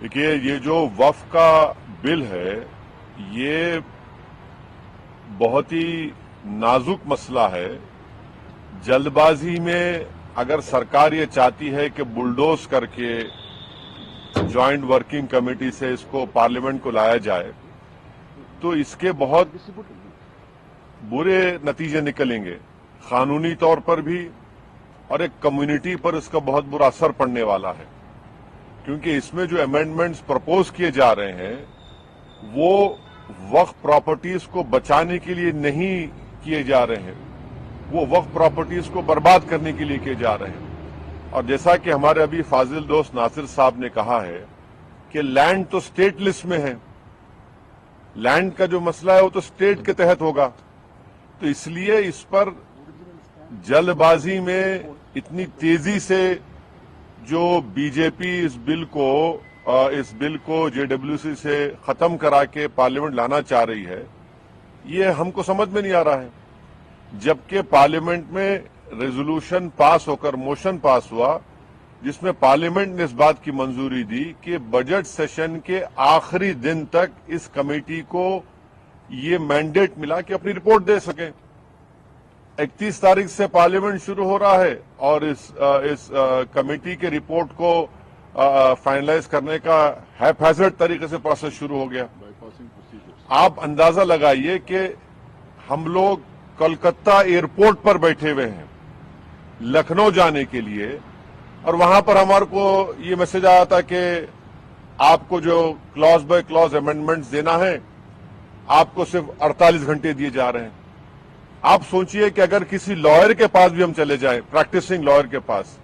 देखिए, ये जो वक्फ का बिल है, ये बहुत ही नाजुक मसला है। जल्दबाजी में अगर सरकार ये चाहती है कि बुलडोज करके जॉइंट वर्किंग कमेटी से इसको पार्लियामेंट को लाया जाए, तो इसके बहुत बुरे नतीजे निकलेंगे, कानूनी तौर पर भी और एक कम्युनिटी पर इसका बहुत बुरा असर पड़ने वाला है। क्योंकि इसमें जो अमेंडमेंट्स प्रपोज किए जा रहे हैं वो वक्फ प्रॉपर्टीज को बचाने के लिए नहीं किए जा रहे हैं, वो वक्फ प्रॉपर्टीज को बर्बाद करने के लिए किए जा रहे हैं। और जैसा कि हमारे अभी फाजिल दोस्त नासिर साहब ने कहा है कि लैंड तो स्टेट लिस्ट में है, लैंड का जो मसला है वो तो स्टेट के तहत होगा, तो इसलिए इस पर जल्दबाजी में इतनी तेजी से जो बीजेपी इस बिल को जेडब्ल्यूसी से खत्म करा के पार्लियामेंट लाना चाह रही है, ये हमको समझ में नहीं आ रहा है। जबकि पार्लियामेंट में रेजोल्यूशन पास होकर मोशन पास हुआ जिसमें पार्लियामेंट ने इस बात की मंजूरी दी कि बजट सेशन के आखिरी दिन तक इस कमेटी को ये मैंडेट मिला कि अपनी रिपोर्ट दे सके। 31 तारीख से पार्लियामेंट शुरू हो रहा है और इस कमेटी के रिपोर्ट को फाइनलाइज करने का हैफेजर्ड तरीके से प्रोसेस शुरू हो गया। आप अंदाजा लगाइए कि हम लोग कोलकाता एयरपोर्ट पर बैठे हुए हैं लखनऊ जाने के लिए, और वहां पर हमारे को ये मैसेज आया था कि आपको जो क्लॉज बाय क्लॉज अमेंडमेंट्स देना है आपको सिर्फ 48 घंटे दिए जा रहे हैं। आप सोचिए कि अगर किसी लॉयर के पास भी हम चले जाएं, प्रैक्टिसिंग लॉयर के पास,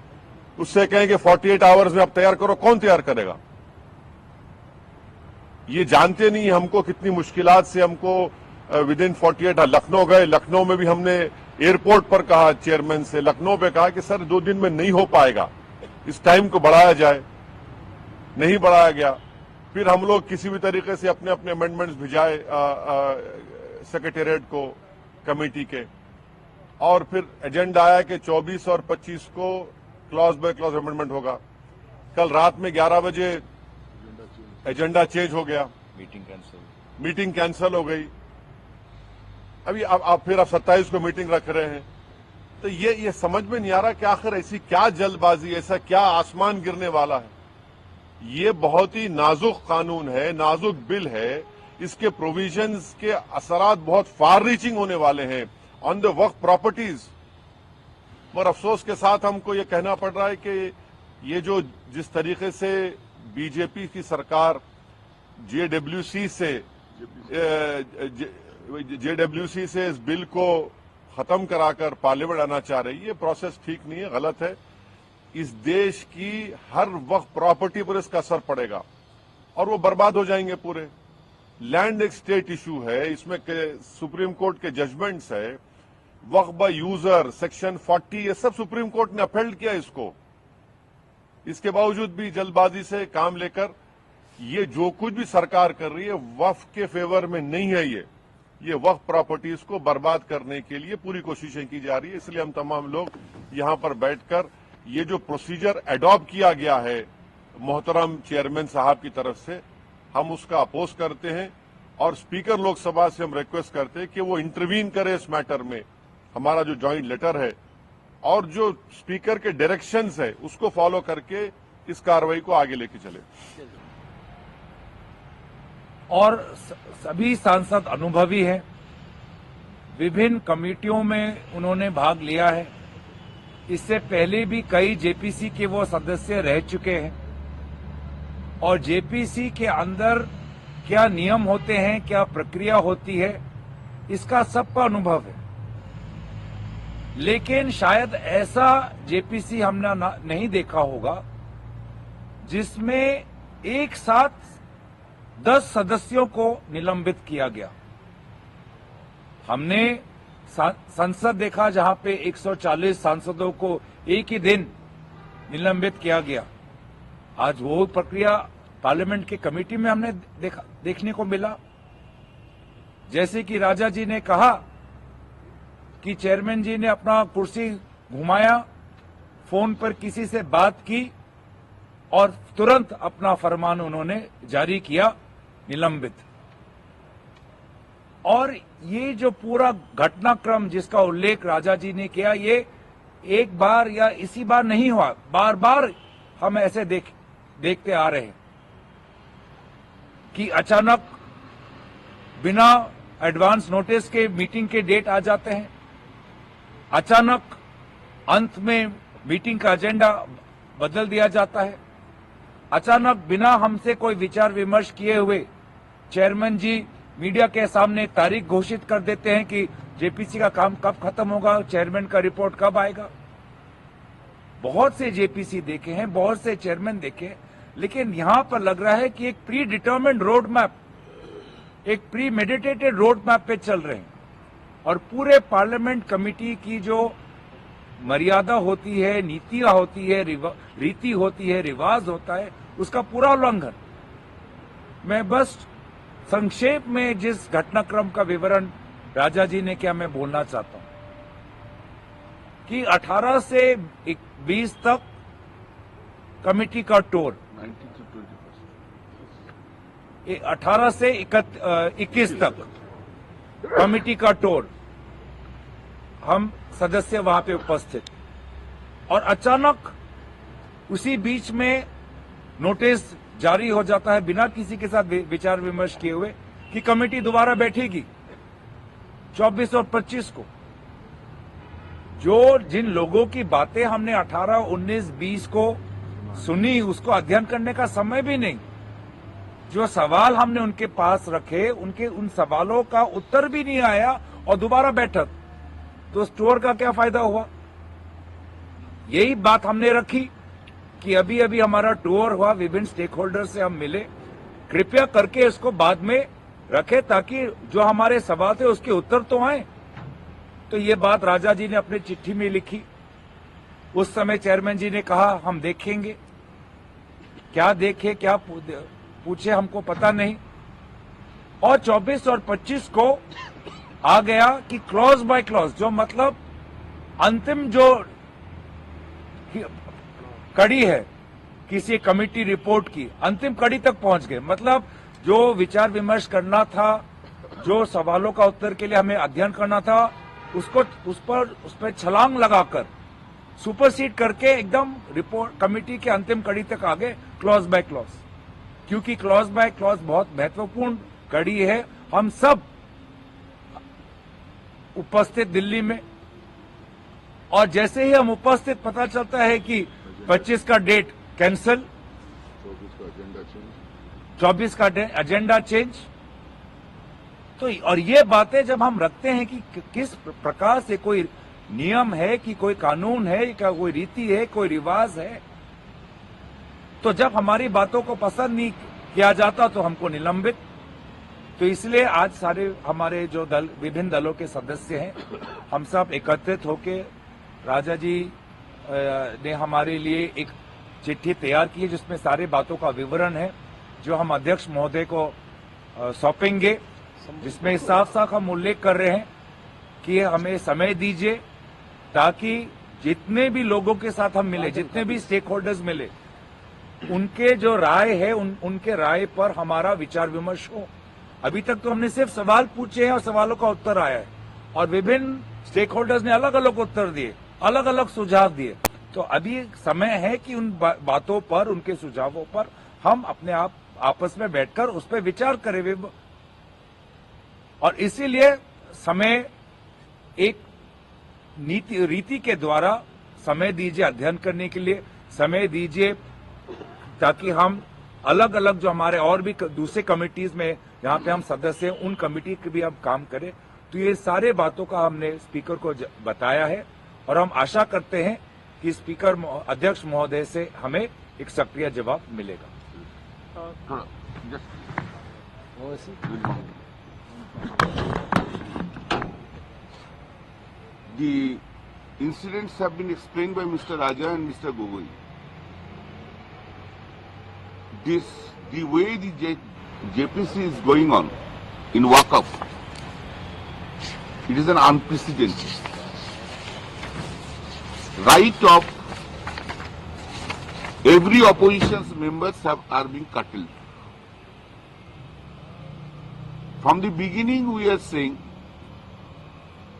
उससे कहें कि 48 आवर्स में आप तैयार करो, कौन तैयार करेगा? ये जानते नहीं हमको कितनी मुश्किलात से हमको विद इन 48 लखनऊ गए। लखनऊ में भी हमने एयरपोर्ट पर कहा चेयरमैन से, लखनऊ पे कहा कि सर 2 दिन में नहीं हो पाएगा, इस टाइम को बढ़ाया जाए, नहीं बढ़ाया गया। फिर हम लोग किसी भी तरीके से अपने अपने अमेंडमेंट्स भिजाए सेक्रेटेरिएट को, कमेटी के, और फिर एजेंडा आया कि 24 और 25 को क्लॉज बाय क्लॉज अमेंडमेंट होगा। कल रात में 11 बजे एजेंडा चेंज हो गया, मीटिंग कैंसिल हो गई। अभी आप 27 को मीटिंग रख रहे हैं। तो ये समझ में नहीं आ रहा कि आखिर ऐसी क्या जल्दबाजी, ऐसा क्या आसमान गिरने वाला है। ये बहुत ही नाजुक कानून है, नाजुक बिल है, इसके प्रोविजंस के असरात बहुत फार रीचिंग होने वाले हैं ऑन द वक्फ प्रॉपर्टीज। और अफसोस के साथ हमको ये कहना पड़ रहा है कि ये जो जिस तरीके से बीजेपी की सरकार जेडब्ल्यूसी से इस बिल को खत्म कराकर पार्लियामेंट लाना चाह रही है, ये प्रोसेस ठीक नहीं है, गलत है। इस देश की हर वक्त प्रॉपर्टी पर इसका असर पड़ेगा और वो बर्बाद हो जाएंगे पूरे। लैंड एक स्टेट इशू है, इसमें सुप्रीम कोर्ट के जजमेंट्स है, वक्फ बाय यूजर सेक्शन 40, ये सब सुप्रीम कोर्ट ने अपहेल्ड किया इसको। इसके बावजूद भी जल्दबाजी से काम लेकर ये जो कुछ भी सरकार कर रही है वक्फ के फेवर में नहीं है। ये वक्फ प्रॉपर्टीज को बर्बाद करने के लिए पूरी कोशिशें की जा रही है। इसलिए हम तमाम लोग यहां पर बैठकर ये जो प्रोसीजर एडॉप्ट किया गया है मोहतरम चेयरमैन साहब की तरफ से, हम उसका अपोज करते हैं और स्पीकर लोकसभा से हम रिक्वेस्ट करते हैं कि वो इंटरवीन करे इस मैटर में। हमारा जो ज्वाइंट लेटर है और जो स्पीकर के डायरेक्शंस है उसको फॉलो करके इस कार्रवाई को आगे लेके चले। और सभी सांसद अनुभवी हैं, विभिन्न कमेटियों में उन्होंने भाग लिया है। इससे पहले भी कई जेपीसी के वो सदस्य रह चुके हैं और जेपीसी के अंदर क्या नियम होते हैं, क्या प्रक्रिया होती है, इसका सबका अनुभव है। लेकिन शायद ऐसा जेपीसी हमने नहीं देखा होगा जिसमें एक साथ 10 सदस्यों को निलंबित किया गया। हमने संसद देखा जहां पे 140 सांसदों को एक ही दिन निलंबित किया गया। आज वो प्रक्रिया पार्लियामेंट की कमेटी में हमने देखने को मिला। जैसे कि राजा जी ने कहा कि चेयरमैन जी ने अपना कुर्सी घुमाया, फोन पर किसी से बात की और तुरंत अपना फरमान उन्होंने जारी किया, निलंबित। और ये जो पूरा घटनाक्रम जिसका उल्लेख राजा जी ने किया, ये एक बार या इसी बार नहीं हुआ, बार बार हम ऐसे देखते आ रहे हैं कि अचानक बिना एडवांस नोटिस के मीटिंग के डेट आ जाते हैं, अचानक अंत में मीटिंग का एजेंडा बदल दिया जाता है, अचानक बिना हमसे कोई विचार विमर्श किए हुए चेयरमैन जी मीडिया के सामने तारीख घोषित कर देते हैं कि जेपीसी का काम कब खत्म होगा, चेयरमैन का रिपोर्ट कब आएगा। बहुत से जेपीसी देखे हैं, बहुत से चेयरमैन देखे हैं, लेकिन यहां पर लग रहा है कि एक प्री डिटर्मिन्ड रोड मैप, एक प्री मेडिटेटेड रोड मैप पे चल रहे हैं और पूरे पार्लियामेंट कमेटी की जो मर्यादा होती है, नीतियां होती है, रीति होती है, रिवाज होता है, उसका पूरा उल्लंघन। मैं बस संक्षेप में जिस घटनाक्रम का विवरण राजा जी ने किया, मैं बोलना चाहता हूं कि 18 से 20 तक कमेटी का टूर, 18 से 21 तक कमेटी का टूर, हम सदस्य वहां पे उपस्थित, और अचानक उसी बीच में नोटिस जारी हो जाता है बिना किसी के साथ विचार विमर्श किए हुए कि कमेटी दोबारा बैठेगी 24 और 25 को। जो जिन लोगों की बातें हमने 18, 19, 20 को सुनी, उसको अध्ययन करने का समय भी नहीं, जो सवाल हमने उनके पास रखे, उनके उन सवालों का उत्तर भी नहीं आया और दोबारा बैठक, तो स्टोर का क्या फायदा हुआ। यही बात हमने रखी कि अभी अभी हमारा टूर हुआ, विभिन्न स्टेक होल्डर से हम मिले, कृपया करके इसको बाद में रखें ताकि जो हमारे सवाल थे उसके उत्तर तो आए। तो ये बात राजा जी ने अपनी चिट्ठी में लिखी। उस समय चेयरमैन जी ने कहा हम देखेंगे, क्या देखे क्या पूछे हमको पता नहीं। और 24 और 25 को आ गया कि क्लॉज बाय क्लॉज, जो मतलब अंतिम जो कड़ी है किसी कमेटी रिपोर्ट की, अंतिम कड़ी तक पहुंच गए। मतलब जो विचार विमर्श करना था, जो सवालों का उत्तर के लिए हमें अध्ययन करना था, उसको उस पर छलांग लगाकर सुपरसीड करके एकदम रिपोर्ट कमेटी के अंतिम कड़ी तक आ गए, क्लॉज बाय क्लॉज। क्योंकि क्लॉज बाय क्लॉज बहुत महत्वपूर्ण कड़ी है। हम सब उपस्थित दिल्ली में, और जैसे ही हम उपस्थित पता चलता है कि 25 का डेट कैंसिल, 24 का एजेंडा चेंज। तो और ये बातें जब हम रखते हैं कि किस प्रकार से कोई नियम है, कि कोई कानून है, क्या कोई रीति है, कोई रिवाज है, तो जब हमारी बातों को पसंद नहीं किया जाता तो हमको निलंबित। तो इसलिए आज सारे हमारे जो दल, विभिन्न दलों के सदस्य हैं, हम सब एकत्रित होकर राजा जी ने हमारे लिए एक चिट्ठी तैयार की है जिसमें सारे बातों का विवरण है, जो हम अध्यक्ष महोदय को सौंपेंगे, जिसमें साफ साफ हम उल्लेख कर रहे हैं कि हमें समय दीजिए ताकि जितने भी लोगों के साथ हम मिले, जितने भी स्टेक होल्डर्स मिले, उनके जो राय है उनके राय पर हमारा विचार विमर्श हो। अभी तक तो हमने सिर्फ सवाल पूछे हैं और सवालों का उत्तर आया है, और विभिन्न स्टेक होल्डर्स ने अलग अलग उत्तर दिए, अलग अलग सुझाव दिए। तो अभी समय है कि उन बातों पर, उनके सुझावों पर हम अपने आप आपस में बैठकर उस पर विचार करें। और इसीलिए समय, एक रीति के द्वारा समय दीजिए, अध्ययन करने के लिए समय दीजिए, ताकि हम अलग अलग जो हमारे और भी दूसरे कमिटीज में जहां पे हम सदस्य हैं, उन कमिटी के भी हम काम करें। तो ये सारे बातों का हमने स्पीकर को बताया है, और हम आशा करते हैं कि स्पीकर अध्यक्ष महोदय से हमें एक सक्रिय जवाब मिलेगा। The incidents have been explained by Mr. Raja and Mr. Gogoi. The way the JPC is going on in Waqf, it is an unprecedented right of every opposition's members are being curtailed. From the beginning we are saying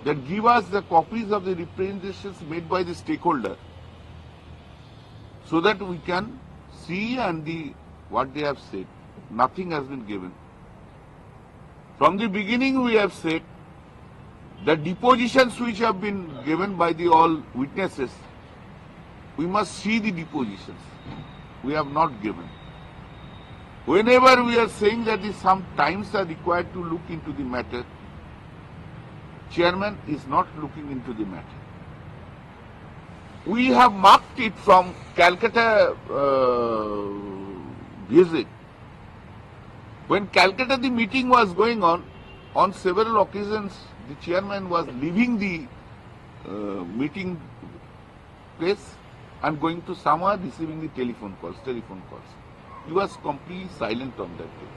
that give us the copies of the representations made by the stakeholder so that we can see and what they have said. Nothing has been given. From the beginning we have said that depositions which have been given by the all witnesses, we must see the depositions. We have not given. Whenever we are saying that some times are required to look into the matter, chairman is not looking into the matter. We have marked it from Calcutta visit. When Calcutta the meeting was going on several occasions the chairman was leaving the meeting place and going to somewhere receiving the telephone calls. He was completely silent on that day.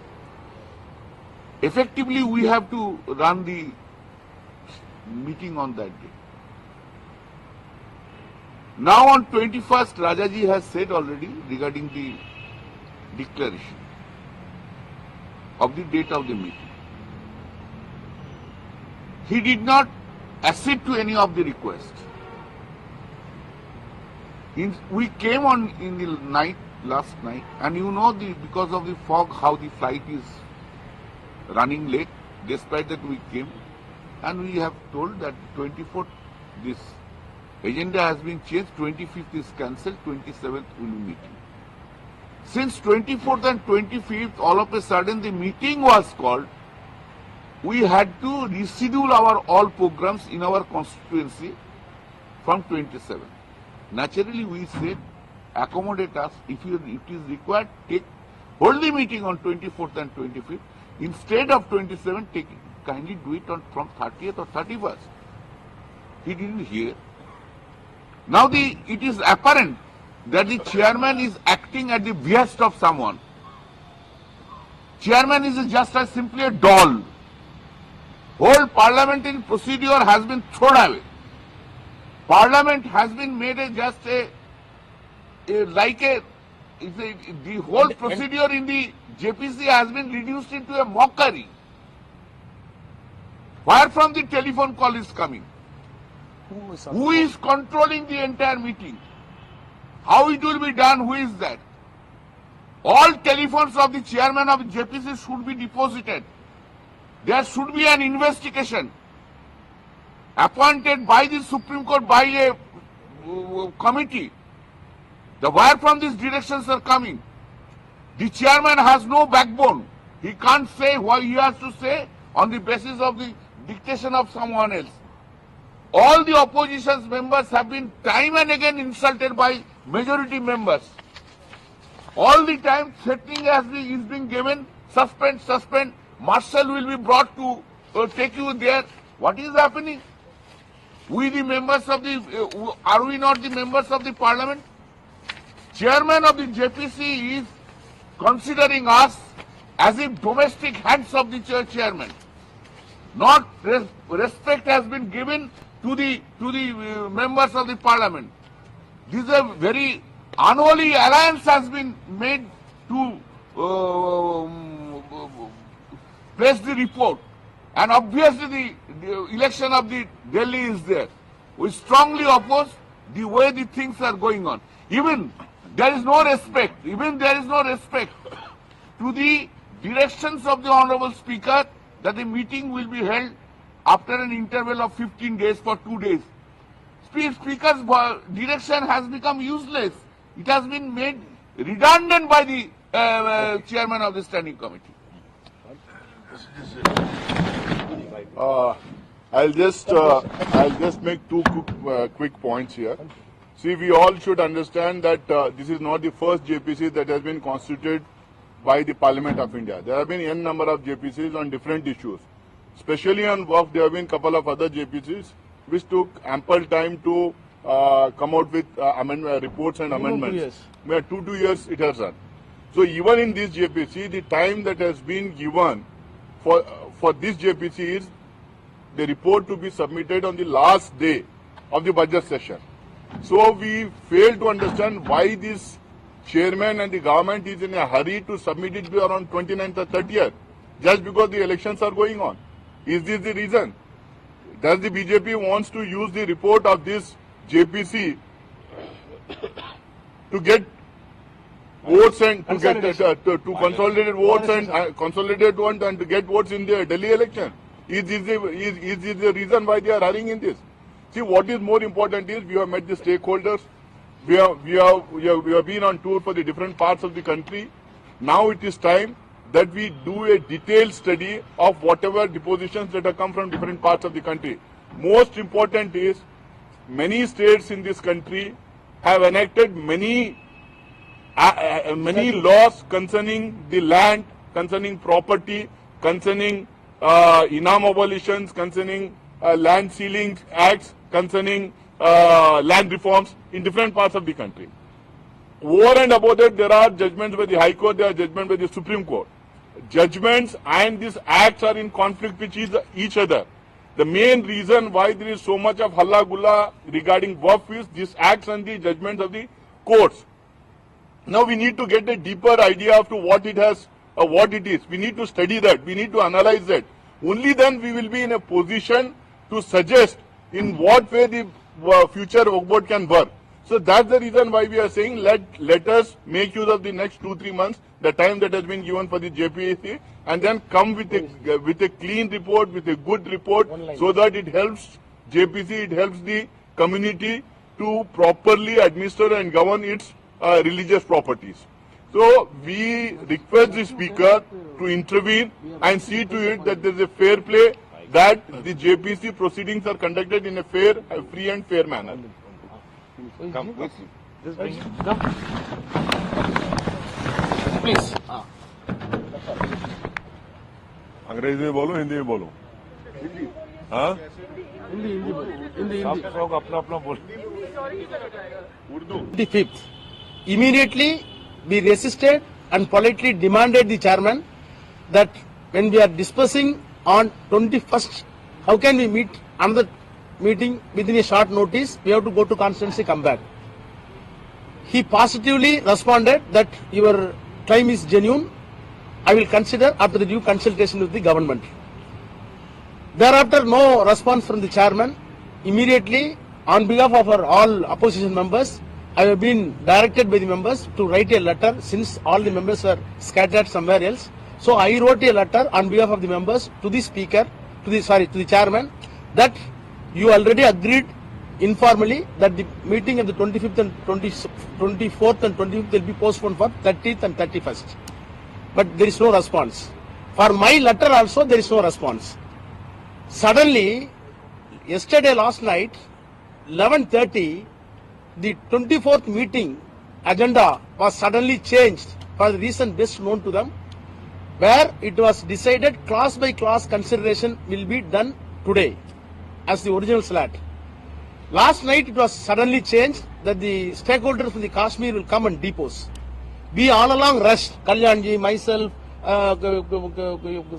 Effectively, we have to run the meeting on that day. Now on 21st, Rajaji has said already regarding the declaration of the date of the meeting. He did not accede to any of the requests. We came on in the night, last night, and you know because of the fog how the flight is running late. Despite that we came and we have told that 24th this agenda has been changed, 25th is cancelled, 27th will be meeting. Since 24th and 25th all of a sudden the meeting was called, we had to reschedule our all programs in our constituency from 27th. Naturally we said accommodate us, if it is required, hold the meeting on 24th and 25th. Instead of 27th, kindly do it from 30th or 31st. He didn't hear. Now it is apparent that the chairman is acting at the behest of someone. Chairman is just simply a doll. Whole parliamentary procedure has been thrown away. Parliament has been made the whole procedure in the JPC has been reduced into a mockery. Where from the telephone call is coming? Who is controlling the entire meeting? How it will be done? Who is that? All telephones of the chairman of the JPC should be deposited. There should be an investigation appointed by the Supreme Court by a committee. Where from these directions are coming? The chairman has no backbone. He can't say what he has to say on the basis of the dictation of someone else. All the opposition members have been time and again insulted by majority members. All the time threatening is being given, suspend, marshal will be brought to take you there. What is happening? We the members of the, are we not the members of the parliament? Chairman of the JPC is considering us as if domestic hands of the chairman. Not respect has been given to the members of the parliament. This is a very unholy alliance has been made to press the report. And obviously the election of the Delhi is there. We strongly oppose the way the things are going on. Even there is no respect to the directions of the Honorable Speaker that the meeting will be held after an interval of 15 days for 2 days. Speaker's direction has become useless. It has been made redundant by the chairman of the standing committee. I'll just make two quick points here. See, we all should understand that this is not the first JPC that has been constituted by the Parliament of India. There have been n number of JPCs on different issues. Especially on work, there have been a couple of other JPCs which took ample time to come out with reports and amendments. 2 years it has run. So even in this JPC, the time that has been given for this JPC is the report to be submitted on the last day of the budget session. So we fail to understand why this chairman and the government is in a hurry to submit it around 29th or 30th, just because the elections are going on. Is this the reason? Does the BJP wants to use the report of this JPC to get votes and to get to consolidate votes and consolidate votes and to get votes in the Delhi election? Is this the reason why they are hurrying in this? See, what is more important is we have met the stakeholders. We have been on tour for the different parts of the country. Now it is time that we do a detailed study of whatever depositions that have come from different parts of the country. Most important is many states in this country have enacted many laws concerning the land, concerning property, concerning inam abolitions, concerning land sealing acts, concerning land reforms in different parts of the country. Over and above that, there are judgments by the High Court, there are judgments by the Supreme Court. Judgments and these acts are in conflict with each other. The main reason why there is so much of halla gulla regarding Waqf is these acts and the judgments of the courts. Now we need to get a deeper idea of what it has, what it is. We need to study that. We need to analyze that. Only then we will be in a position to suggest in what way the future Waqf board can work. So that's the reason why we are saying let us make use of the next 2-3 months, the time that has been given for the JPC, and then come with a clean report, with a good report, so that it helps JPC, it helps the community to properly administer and govern its religious properties. So we request the speaker to intervene and see to it that there is a fair play, that the JPC proceedings are conducted in a fair, free and fair manner. Come, just bring it. Please. अंग्रेजी में बोलो, हिंदी में बोलो. हाँ? सब लोग अपना अपना बोल. The 5th. Immediately we resisted and politely demanded the chairman that when we are dispersing on 21st, how can we meet another meeting within a short notice? We have to go to constituency, come back. He positively responded that your claim is genuine. I will consider after the due consultation with the government. Thereafter, no response from the chairman. Immediately, on behalf of our all opposition members, I have been directed by the members to write a letter, since all the members were scattered somewhere else. So I wrote a letter on behalf of the members to the speaker, to the chairman, that you already agreed informally that the meeting of the 25th and 24th and 25th will be postponed for 30th and 31st. But there is no response. For my letter also there is no response. Suddenly, yesterday last night, 11:30, the 24th meeting agenda was suddenly changed for the reason best known to them, where it was decided class by class consideration will be done today as the original slot. Last night it was suddenly changed that the stakeholders from the Kashmir will come and depose. We all along rushed, Kalyanji, myself,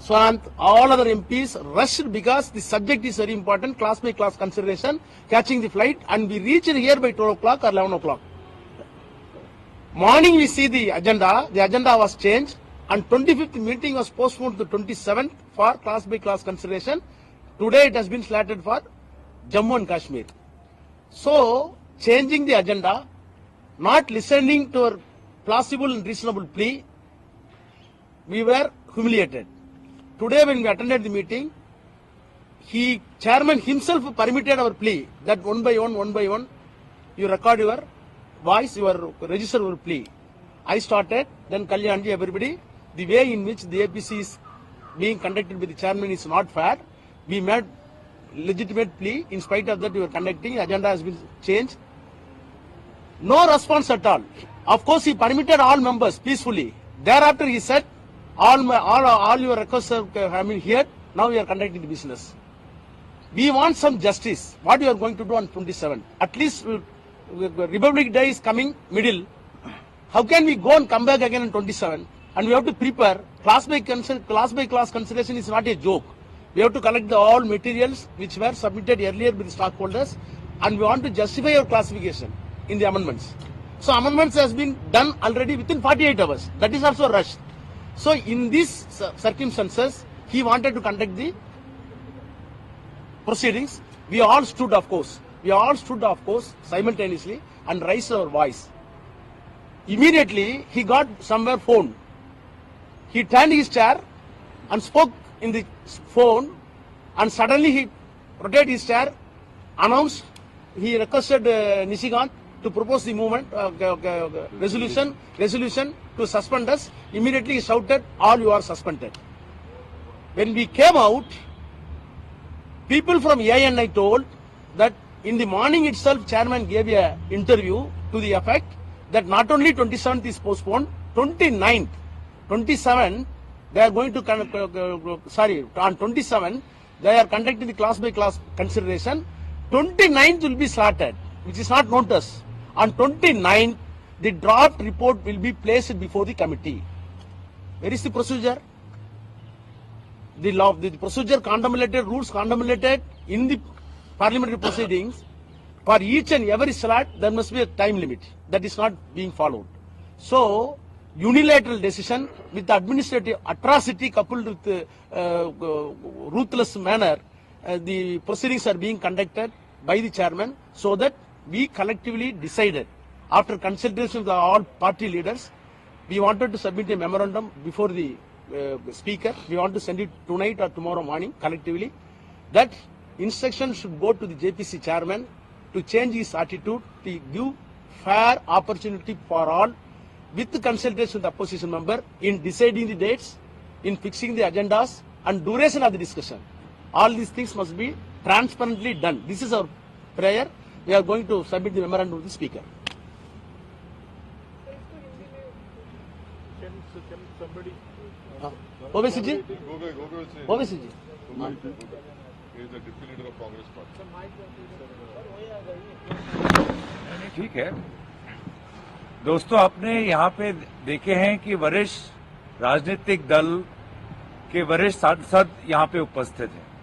Swant, all other MPs rushed because the subject is very important, class by class consideration, catching the flight, and we reached here by 12 o'clock or 11 o'clock. Morning we see the agenda was changed, and 25th meeting was postponed to 27th for class by class consideration. Today it has been slotted for Jammu and Kashmir. So, changing the agenda, not listening to our plausible and reasonable plea, we were humiliated. Today when we attended the meeting, chairman himself permitted our plea that one by one, you record your voice, you register your plea. I started, then Kalyanji, everybody. The way in which the APC is being conducted by the chairman is not fair. We made legitimate plea. In spite of that, we were conducting. Agenda has been changed. No response at all. Of course, he permitted all members peacefully. Thereafter, he said, all your requests have been heard. Now we are conducting the business. We want some justice. What we are going to do on 27th? At least Republic Day is coming middle. How can we go and come back again on 27th? And we have to prepare. Class by class consideration is not a joke. We have to collect all materials which were submitted earlier by the stockholders, and we want to justify our classification in the amendments. So amendments has been done already within 48 hours. That is also rushed. So in these circumstances, he wanted to conduct the proceedings. We all stood, of course, simultaneously and raised our voice. Immediately, he got somewhere phone. He turned his chair and spoke in the phone, and suddenly he rotated his chair, announced, he requested Nishikant to propose the movement, resolution to suspend us. Immediately he shouted, all you are suspended. When we came out, people from ANI told that in the morning itself, chairman gave an interview to the effect that not only 27th is postponed, 29th, 27th, they are going to, on 27th, they are conducting the class by class consideration. 29th will be slotted, which is not known to us. On 29th, the draft report will be placed before the committee. Where is the procedure? The law, the procedure contemplated, rules contemplated in the parliamentary proceedings. For each and every slot, there must be a time limit. That is not being followed. So, unilateral decision with administrative atrocity coupled with ruthless manner, the proceedings are being conducted by the chairman, so that we collectively decided, after consultation with all party leaders, we wanted to submit a memorandum before the speaker. We want to send it tonight or tomorrow morning collectively, that instruction should go to the JPC chairman to change his attitude, to give fair opportunity for all, with the consultation with the opposition member, in deciding the dates, in fixing the agendas and duration of the discussion. All these things must be transparently done. This is our prayer. We are going to submit the memorandum to the speaker. Can somebody? Owaisi ji? Owaisi ji? He is the deputy leader of Congress Party. ठीक है दोस्तों, आपने यहाँ पे देखे हैं कि वरिष्ठ राजनीतिक दल के वरिष्ठ सांसद यहाँ पे उपस्थित हैं।